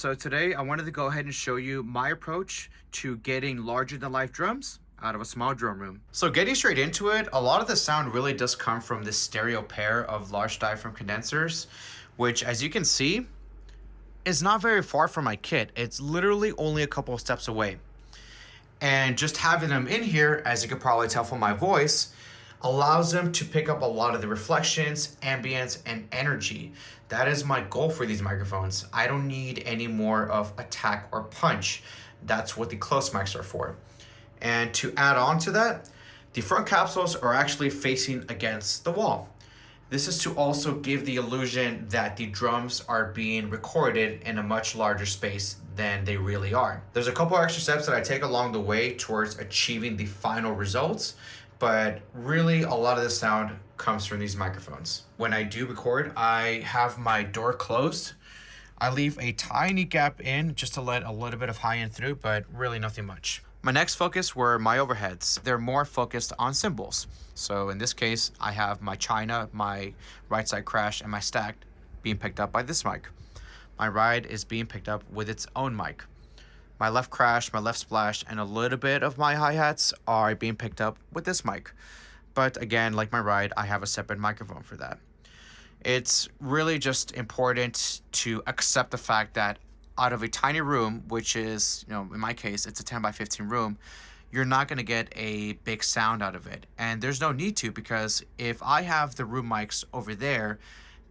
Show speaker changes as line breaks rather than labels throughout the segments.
So today I wanted to go ahead and show you my approach to getting larger than life drums out of a small drum room. So getting straight into it, a lot of the sound really does come from this stereo pair of large diaphragm condensers, which as you can see, is not very far from my kit. It's literally only a couple of steps away. And just having them in here, as you can probably tell from my voice, allows them to pick up a lot of the reflections, ambience, and energy. That is my goal for these microphones. I don't need any more of attack or punch. That's what the close mics are for. And to add on to that, the front capsules are actually facing against the wall. This is to also give the illusion that the drums are being recorded in a much larger space than they really are. There's a couple extra steps that I take along the way towards achieving the final results, but really a lot of the sound comes from these microphones. When I do record, I have my door closed. I leave a tiny gap in just to let a little bit of high end through, but really nothing much. My next focus were my overheads. They're more focused on cymbals. So in this case, I have my china, my right side crash, and my stacked being picked up by this mic. My ride is being picked up with its own mic. My left crash, my left splash, and a little bit of my hi-hats are being picked up with this mic. But again, like my ride, I have a separate microphone for that. It's really just important to accept the fact that out of a tiny room, which is, in my case, it's a 10 by 15 room, you're not going to get a big sound out of it. And there's no need to, because if I have the room mics over there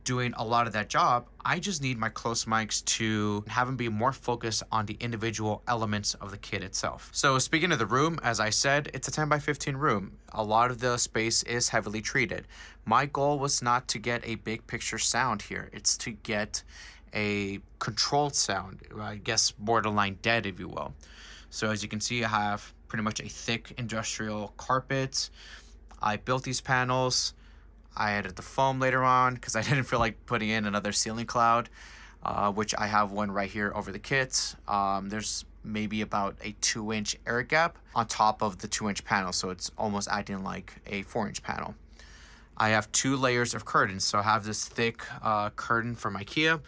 doing a lot of that job, I just need my close mics to have them be more focused on the individual elements of the kit itself. So speaking of the room, as I said, it's a 10 by 15 room. A lot of the space is heavily treated. My goal was not to get a big picture sound here. It's to get a controlled sound, I guess borderline dead, if you will. So as you can see, I have pretty much a thick industrial carpet. I built these panels. I added the foam later on because I didn't feel like putting in another ceiling cloud, which I have one right here over the kit. There's maybe about a 2-inch air gap on top of the 2-inch panel, so it's almost acting like a 4-inch panel. I have 2 layers of curtains, so I have this thick curtain from IKEA,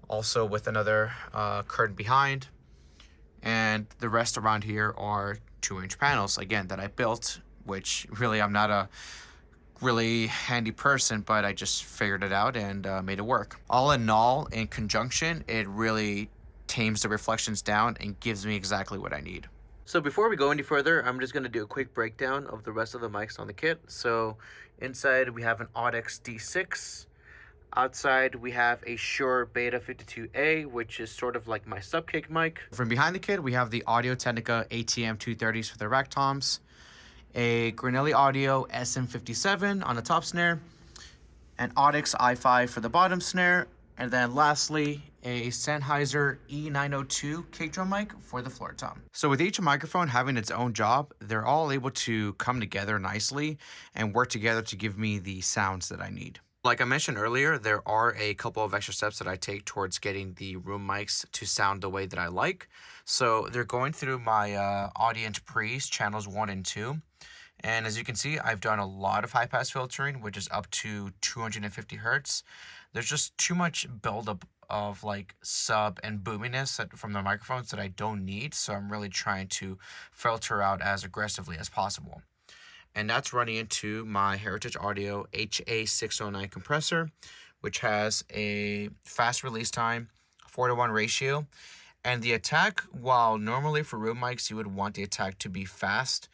also with another curtain behind, and the rest around here are 2-inch panels, again, that I built, which really I'm not a really handy person, but I just figured it out and made it work. All in all, in conjunction, it really tames the reflections down and gives me exactly what I need. So before we go any further, I'm just going to do a quick breakdown of the rest of the mics on the kit. So inside we have an audix D6. Outside we have a Shure Beta 52A, which is sort of like my subkick mic. From behind the kit, we have the Audio-Technica ATM 230s for the rack toms, a Granelli Audio SM57 on the top snare, an audix i5 for the bottom snare, and then lastly, a Sennheiser E902 kick drum mic for the floor tom. So with each microphone having its own job, they're all able to come together nicely and work together to give me the sounds that I need. Like I mentioned earlier, there are a couple of extra steps that I take towards getting the room mics to sound the way that I like. So they're going through my Audient Pre's channels 1 and 2. And as you can see, I've done a lot of high-pass filtering, which is up to 250 hertz. There's just too much buildup of like sub and boominess from the microphones that I don't need. So I'm really trying to filter out as aggressively as possible. And that's running into my Heritage Audio HA609 compressor, which has a fast release time, 4:1 ratio. And the attack, while normally for room mics, you would want the attack to be fast,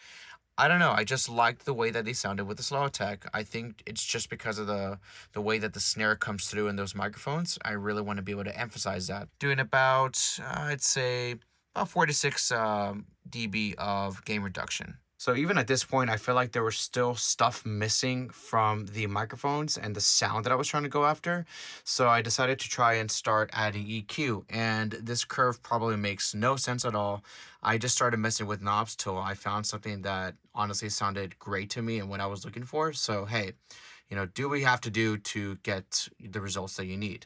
I don't know, I just liked the way that they sounded with the slow attack. I think it's just because of the way that the snare comes through in those microphones. I really want to be able to emphasize that. Doing about, I'd say, about 4 to 6 dB of gain reduction. So even at this point, I feel like there was still stuff missing from the microphones and the sound that I was trying to go after. So I decided to try and start adding EQ. And this curve probably makes no sense at all. I just started messing with knobs till I found something that honestly sounded great to me and what I was looking for. So hey, do what you have to do to get the results that you need.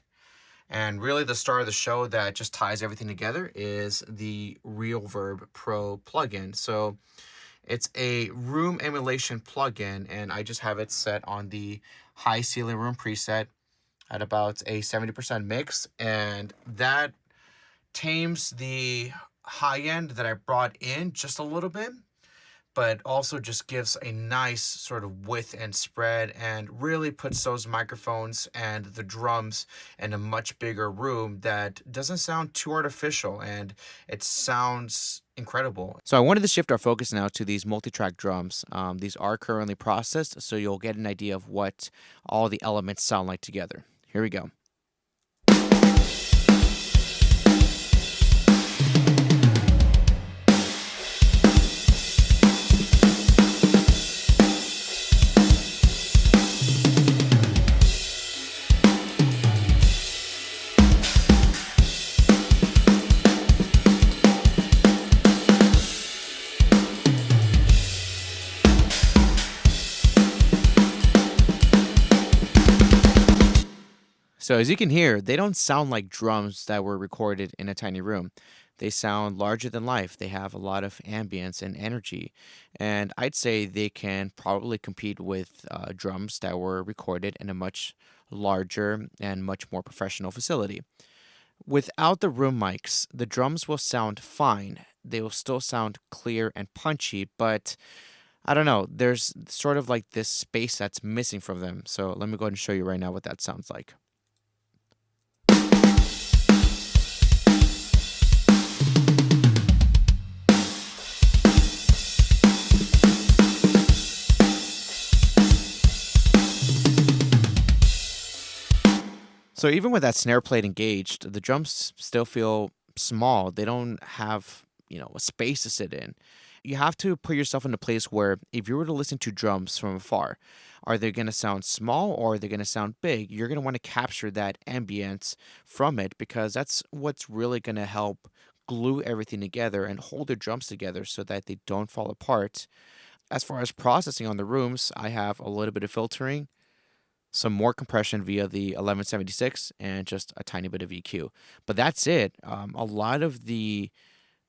And really the star of the show that just ties everything together is the RealVerb Pro plugin. So it's a room emulation plugin, and I just have it set on the high ceiling room preset at about a 70% mix, and that tames the high end that I brought in just a little bit, but also just gives a nice sort of width and spread, and really puts those microphones and the drums in a much bigger room that doesn't sound too artificial, and it sounds incredible. So I wanted to shift our focus now to these multi-track drums. These are currently processed, so you'll get an idea of what all the elements sound like together. Here we go. So as you can hear, they don't sound like drums that were recorded in a tiny room. They sound larger than life. They have a lot of ambience and energy. And I'd say they can probably compete with drums that were recorded in a much larger and much more professional facility. Without the room mics, the drums will sound fine. They will still sound clear and punchy, but I don't know. There's sort of like this space that's missing from them. So let me go ahead and show you right now what that sounds like. So even with that snare plate engaged, the drums still feel small. They don't have, a space to sit in. You have to put yourself in a place where if you were to listen to drums from afar, are they going to sound small or are they going to sound big? You're going to want to capture that ambience from it, because that's what's really going to help glue everything together and hold the drums together so that they don't fall apart. As far as processing on the rooms, I have a little bit of filtering, some more compression via the 1176, and just a tiny bit of EQ. But that's it. A lot of the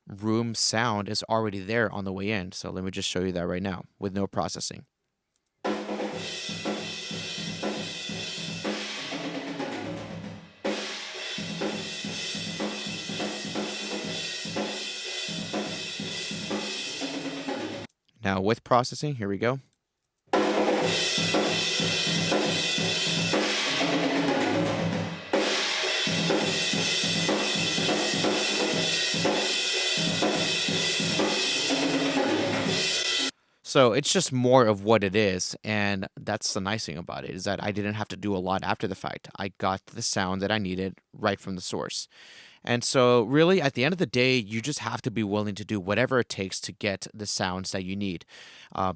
room sound is already there on the way in. So let me just show you that right now with no processing. Now with processing, here we go. So it's just more of what it is, and that's the nice thing about it, is that I didn't have to do a lot after the fact. I got the sound that I needed right from the source. And so really at the end of the day, you just have to be willing to do whatever it takes to get the sounds that you need.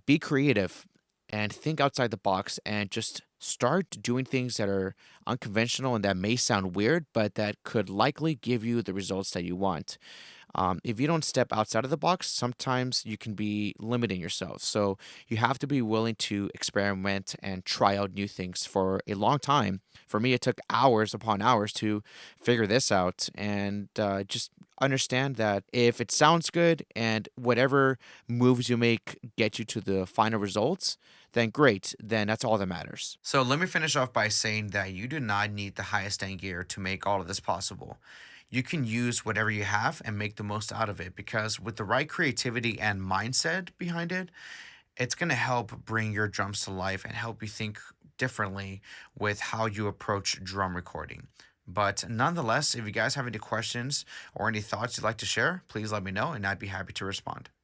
Be creative and think outside the box, and just start doing things that are unconventional and that may sound weird, but that could likely give you the results that you want. If you don't step outside of the box, sometimes you can be limiting yourself. So you have to be willing to experiment and try out new things for a long time. For me, it took hours upon hours to figure this out, and just understand that if it sounds good and whatever moves you make get you to the final results, then great, then that's all that matters. So let me finish off by saying that you do not need the highest end gear to make all of this possible. You can use whatever you have and make the most out of it, because with the right creativity and mindset behind it, it's going to help bring your drums to life and help you think differently with how you approach drum recording. But nonetheless, if you guys have any questions or any thoughts you'd like to share, please let me know and I'd be happy to respond.